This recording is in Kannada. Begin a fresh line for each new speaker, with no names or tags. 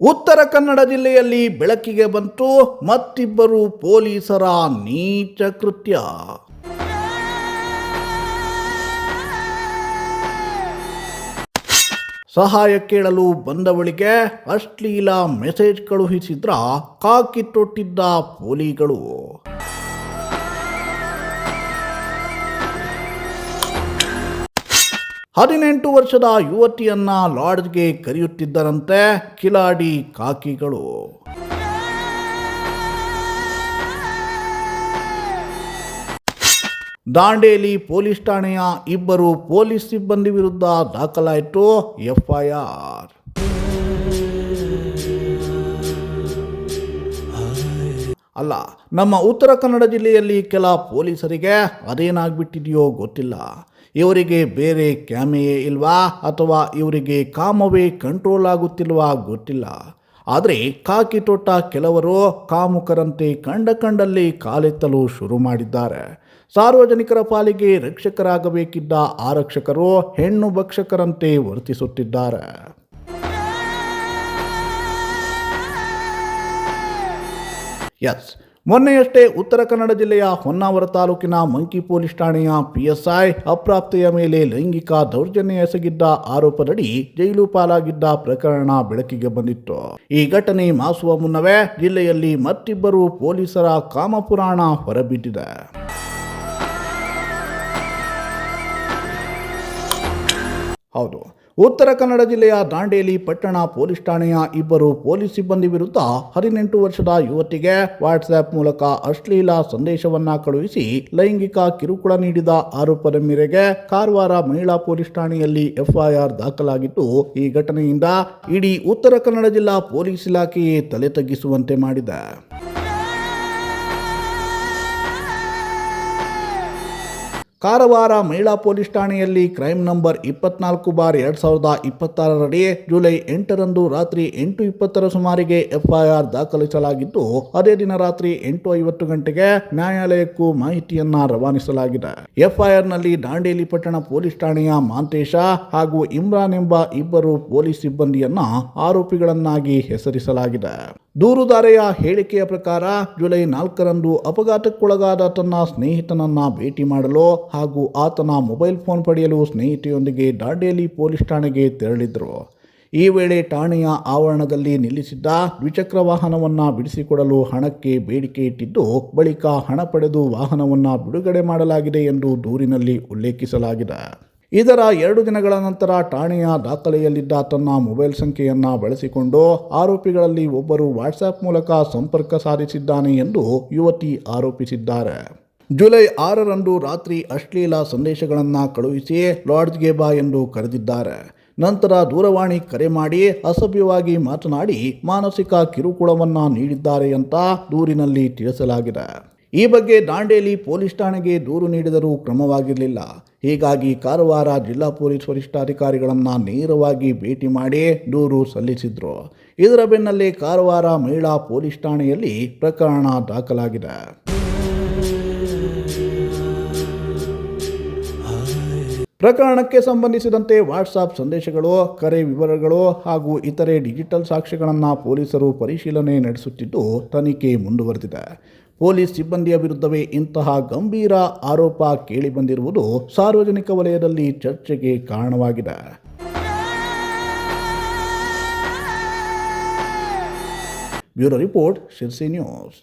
ಉತ್ತರ ಕನ್ನಡ ಜಿಲ್ಲೆಯಲ್ಲಿ ಬೆಳಕಿಗೆ ಬಂತು ಮತ್ತಿಬ್ಬರು ಪೊಲೀಸರ ನೀಚ ಕೃತ್ಯ. ಸಹಾಯ ಕೇಳಲು ಬಂದವಳಿಗೆ ಅಶ್ಲೀಲ ಮೆಸೇಜ್ ಕಳುಹಿಸಿದ್ರ ಕಾಕಿ ತೊಟ್ಟಿದ್ದ ಪೊಲೀಗಳು. 18 ವರ್ಷದ ಯುವತಿಯನ್ನ ಲಾಡ್ಜ್ಗೆ ಕರೆಯುತ್ತಿದ್ದರಂತೆ ಕಿಲಾಡಿ ಕಾಕಿಗಳು. ದಾಂಡೇಲಿ ಪೊಲೀಸ್ ಠಾಣೆಯ ಇಬ್ಬರು ಪೊಲೀಸ್ ಸಿಬ್ಬಂದಿ ವಿರುದ್ಧ ದಾಖಲಾಯಿತು ಎಫ್ಐಆರ್. ಅಲ್ಲ, ನಮ್ಮ ಉತ್ತರ ಕನ್ನಡ ಜಿಲ್ಲೆಯಲ್ಲಿ ಕೆಲ ಪೊಲೀಸರಿಗೆ ಅದೇನಾಗ್ಬಿಟ್ಟಿದೆಯೋ ಗೊತ್ತಿಲ್ಲ. ಇವರಿಗೆ ಬೇರೆ ಕ್ಯಾಮೆಯೇ ಇಲ್ವಾ ಅಥವಾ ಇವರಿಗೆ ಕಾಮವೇ ಕಂಟ್ರೋಲ್ ಆಗುತ್ತಿಲ್ವಾ ಗೊತ್ತಿಲ್ಲ. ಆದರೆ ಕಾಕಿ ತೊಟ್ಟ ಕೆಲವರು ಕಾಮುಕರಂತೆ ಕಂಡಲ್ಲಿ ಕಾಲೆತ್ತಲು ಶುರು ಮಾಡಿದ್ದಾರೆ. ಸಾರ್ವಜನಿಕರ ಪಾಲಿಗೆ ರಕ್ಷಕರಾಗಬೇಕಿದ್ದ ಆರಕ್ಷಕರು ಹೆಣ್ಣು ಭಕ್ಷಕರಂತೆ ವರ್ತಿಸುತ್ತಿದ್ದಾರೆ. ಎಸ್, ಮೊನ್ನೆಯಷ್ಟೇ ಉತ್ತರ ಕನ್ನಡ ಜಿಲ್ಲೆಯ ಹೊನ್ನಾವರ ತಾಲೂಕಿನ ಮಂಕಿ ಪೊಲೀಸ್ ಠಾಣೆಯ PSI ಅಪ್ರಾಪ್ತೆಯ ಮೇಲೆ ಲೈಂಗಿಕ ದೌರ್ಜನ್ಯ ಎಸಗಿದ್ದ ಆರೋಪದಡಿ ಜೈಲು ಪಾಲಾಗಿದ್ದ ಪ್ರಕರಣ ಬೆಳಕಿಗೆ ಬಂದಿತ್ತು. ಈ ಘಟನೆ ಮಾಸುವ ಮುನ್ನವೇ ಜಿಲ್ಲೆಯಲ್ಲಿ ಮತ್ತಿಬ್ಬರು ಪೊಲೀಸರ ಕಾಮಪುರಾಣ ಹೊರಬಿದ್ದಿದೆ. ಹೌದು, ಉತ್ತರ ಕನ್ನಡ ಜಿಲ್ಲೆಯ ದಾಂಡೇಲಿ ಪಟ್ಟಣ ಪೊಲೀಸ್ ಠಾಣೆಯ ಇಬ್ಬರು ಪೊಲೀಸ್ ಸಿಬ್ಬಂದಿ ವಿರುದ್ಧ 18 ವರ್ಷದ ಯುವತಿಗೆ ವಾಟ್ಸ್ಆ್ಯಪ್ ಮೂಲಕ ಅಶ್ಲೀಲ ಸಂದೇಶವನ್ನ ಕಳುಹಿಸಿ ಲೈಂಗಿಕ ಕಿರುಕುಳ ನೀಡಿದ ಆರೋಪದ ಮೇರೆಗೆ ಕಾರವಾರ ಮಹಿಳಾ ಪೊಲೀಸ್ ಠಾಣೆಯಲ್ಲಿ FIR ದಾಖಲಾಗಿದ್ದು, ಈ ಘಟನೆಯಿಂದ ಇಡೀ ಉತ್ತರ ಕನ್ನಡ ಜಿಲ್ಲಾ ಪೊಲೀಸ್ ಇಲಾಖೆಯೇ ತಲೆ ತಗ್ಗಿಸುವಂತೆ ಮಾಡಿದೆ. ಕಾರವಾರ ಮಹಿಳಾ ಪೊಲೀಸ್ ಠಾಣೆಯಲ್ಲಿ ಕ್ರೈಮ್ ನಂಬರ್ 24/2026 ಜುಲೈ 8ರಂದು ರಾತ್ರಿ 8:20 ಸುಮಾರಿಗೆ FIR ದಾಖಲಿಸಲಾಗಿದ್ದು, ಅದೇ ದಿನ ರಾತ್ರಿ 8:50 ಗಂಟೆಗೆ ನ್ಯಾಯಾಲಯಕ್ಕೂ ಮಾಹಿತಿಯನ್ನ ರವಾನಿಸಲಾಗಿದೆ. FIRನಲ್ಲಿ ದಾಂಡೇಲಿ ಪಟ್ಟಣ ಪೊಲೀಸ್ ಠಾಣೆಯ ಮಾಂತೇಶ ಹಾಗೂ ಇಮ್ರಾನ್ ಎಂಬ ಇಬ್ಬರು ಪೊಲೀಸ್ ಸಿಬ್ಬಂದಿಯನ್ನ ಆರೋಪಿಗಳನ್ನಾಗಿ ಹೆಸರಿಸಲಾಗಿದೆ. ದೂರುದಾರೆಯ ಹೇಳಿಕೆಯ ಪ್ರಕಾರ ಜುಲೈ 4ರಂದು ಅಪಘಾತಕ್ಕೊಳಗಾದ ತನ್ನ ಸ್ನೇಹಿತನನ್ನ ಭೇಟಿ ಮಾಡಲು ಹಾಗೂ ಆತನ ಮೊಬೈಲ್ ಫೋನ್ ಪಡೆಯಲು ಸ್ನೇಹಿತೆಯೊಂದಿಗೆ ದಾಂಡೇಲಿ ಪೊಲೀಸ್ ಠಾಣೆಗೆ ತೆರಳಿದ್ರು. ಈ ವೇಳೆ ಠಾಣೆಯ ಆವರಣದಲ್ಲಿ ನಿಲ್ಲಿಸಿದ್ದ ದ್ವಿಚಕ್ರ ವಾಹನವನ್ನು ಬಿಡಿಸಿಕೊಡಲು ಹಣಕ್ಕೆ ಬೇಡಿಕೆ ಇಟ್ಟಿದ್ದು, ಬಳಿಕ ಹಣ ಪಡೆದು ವಾಹನವನ್ನು ಬಿಡುಗಡೆ ಮಾಡಲಾಗಿದೆ ಎಂದು ದೂರಿನಲ್ಲಿ ಉಲ್ಲೇಖಿಸಲಾಗಿದೆ. ಇದರ 2 ದಿನಗಳ ನಂತರ ಠಾಣೆಯ ದಾಖಲೆಯಲ್ಲಿದ್ದ ತನ್ನ ಮೊಬೈಲ್ ಸಂಖ್ಯೆಯನ್ನು ಬಳಸಿಕೊಂಡು ಆರೋಪಿಗಳಲ್ಲಿ ಒಬ್ಬರು ವಾಟ್ಸ್ಆ್ಯಪ್ ಮೂಲಕ ಸಂಪರ್ಕ ಸಾಧಿಸಿದ್ದಾನೆ ಎಂದು ಯುವತಿ ಆರೋಪಿಸಿದ್ದಾರೆ. ಜುಲೈ 6ರಂದು ರಾತ್ರಿ ಅಶ್ಲೀಲ ಸಂದೇಶಗಳನ್ನು ಕಳುಹಿಸಿ ಲಾಡ್ಜ್ಗೆ ಬಾ ಎಂದು ಕರೆದಿದ್ದಾರೆ. ನಂತರ ದೂರವಾಣಿ ಕರೆ ಮಾಡಿ ಅಸಭ್ಯವಾಗಿ ಮಾತನಾಡಿ ಮಾನಸಿಕ ಕಿರುಕುಳವನ್ನು ನೀಡಿದ್ದಾರೆ ಅಂತ ದೂರಿನಲ್ಲಿ ತಿಳಿಸಲಾಗಿದೆ. ಈ ಬಗ್ಗೆ ದಾಂಡೇಲಿ ಪೊಲೀಸ್ ಠಾಣೆಗೆ ದೂರು ನೀಡಿದರೂ ಕ್ರಮವಾಗಿರಲಿಲ್ಲ. ಹೀಗಾಗಿ ಕಾರವಾರ ಜಿಲ್ಲಾ ಪೊಲೀಸ್ ವರಿಷ್ಠಾಧಿಕಾರಿಗಳನ್ನು ನೇರವಾಗಿ ಭೇಟಿ ಮಾಡಿ ದೂರು ಸಲ್ಲಿಸಿದ್ರು. ಇದರ ಬೆನ್ನಲ್ಲೇ ಕಾರವಾರ ಮಹಿಳಾ ಪೊಲೀಸ್ ಠಾಣೆಯಲ್ಲಿ ಪ್ರಕರಣ ದಾಖಲಾಗಿದೆ. ಪ್ರಕರಣಕ್ಕೆ ಸಂಬಂಧಿಸಿದಂತೆ ವಾಟ್ಸಾಪ್ ಸಂದೇಶಗಳು, ಕರೆ ವಿವರಗಳು ಹಾಗೂ ಇತರೆ ಡಿಜಿಟಲ್ ಸಾಕ್ಷ್ಯಗಳನ್ನು ಪೊಲೀಸರು ಪರಿಶೀಲನೆ ನಡೆಸುತ್ತಿದ್ದು, ತನಿಖೆ ಮುಂದುವರೆದಿದೆ. ಪೊಲೀಸ್ ಸಿಬ್ಬಂದಿಯ ವಿರುದ್ಧವೇ ಇಂತಹ ಗಂಭೀರ ಆರೋಪ ಕೇಳಿಬಂದಿರುವುದು ಸಾರ್ವಜನಿಕ ವಲಯದಲ್ಲಿ ಚರ್ಚೆಗೆ ಕಾರಣವಾಗಿದೆ. Bureau report, Sirsi news.